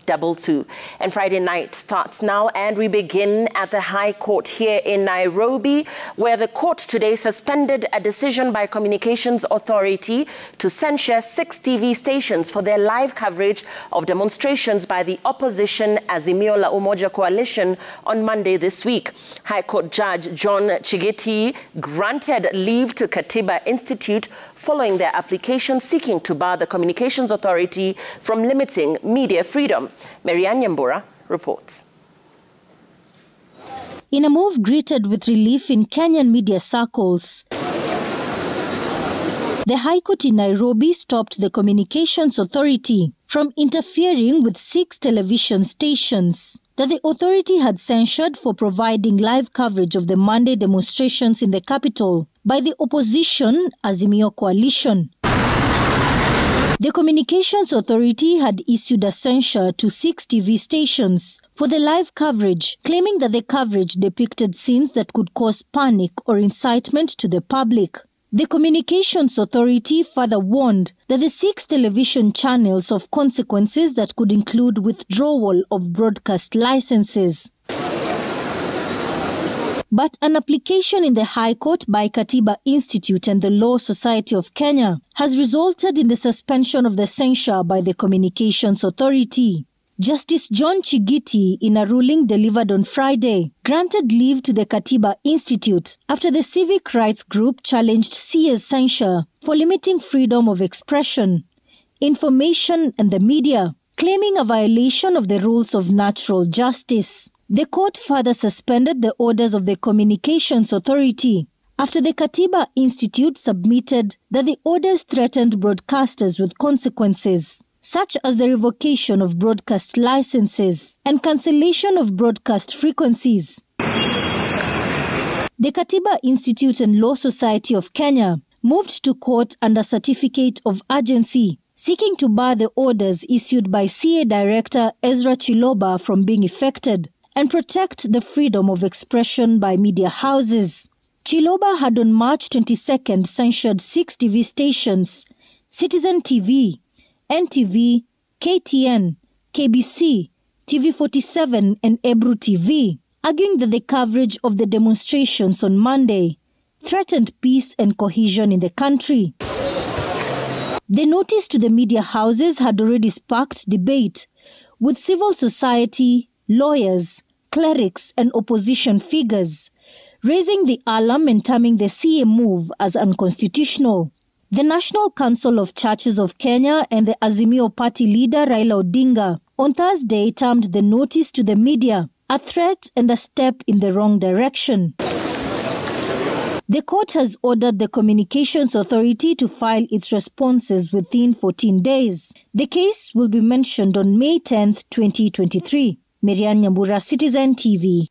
822. And Friday night starts now, and we begin at the High Court here in Nairobi, where the court today suspended a decision by Communications Authority to censure 6 TV stations for their live coverage of demonstrations by the opposition Azimio la Umoja coalition on Monday this week. High Court Judge John Chigiti granted leave to Katiba Institute following their application seeking to bar the Communications Authority from limiting media freedom. Marianne Nyambura reports. In a move greeted with relief in Kenyan media circles, the High Court in Nairobi stopped the Communications Authority from interfering with 6 television stations that the authority had censured for providing live coverage of the Monday demonstrations in the capital by the opposition Azimio coalition. The Communications Authority had issued a censure to 6 TV stations for the live coverage, claiming that the coverage depicted scenes that could cause panic or incitement to the public. The Communications Authority further warned that the 6 television channels of consequences that could include withdrawal of broadcast licenses. But an application in the High Court by Katiba Institute and the Law Society of Kenya has resulted in the suspension of the censure by the Communications Authority. Justice John Chigiti, in a ruling delivered on Friday, granted leave to the Katiba Institute after the civic rights group challenged CA's censure for limiting freedom of expression, information and the media, claiming a violation of the rules of natural justice. The court further suspended the orders of the Communications Authority after the Katiba Institute submitted that the orders threatened broadcasters with consequences, such as the revocation of broadcast licenses and cancellation of broadcast frequencies. The Katiba Institute and Law Society of Kenya moved to court under certificate of urgency, seeking to bar the orders issued by CA Director Ezra Chiloba from being effected and protect the freedom of expression by media houses. Chiloba had on March 22nd censured 6 TV stations: Citizen TV, NTV, KTN, KBC, TV47 and Ebru TV, arguing that the coverage of the demonstrations on Monday threatened peace and cohesion in the country. The notice to the media houses had already sparked debate, with civil society, lawyers, clerics and opposition figures raising the alarm and terming the CA move as unconstitutional. The National Council of Churches of Kenya and the Azimio Party leader Raila Odinga on Thursday termed the notice to the media a threat and a step in the wrong direction. The court has ordered the Communications Authority to file its responses within 14 days. The case will be mentioned on May 10, 2023. Marianne Nyambura, Citizen TV.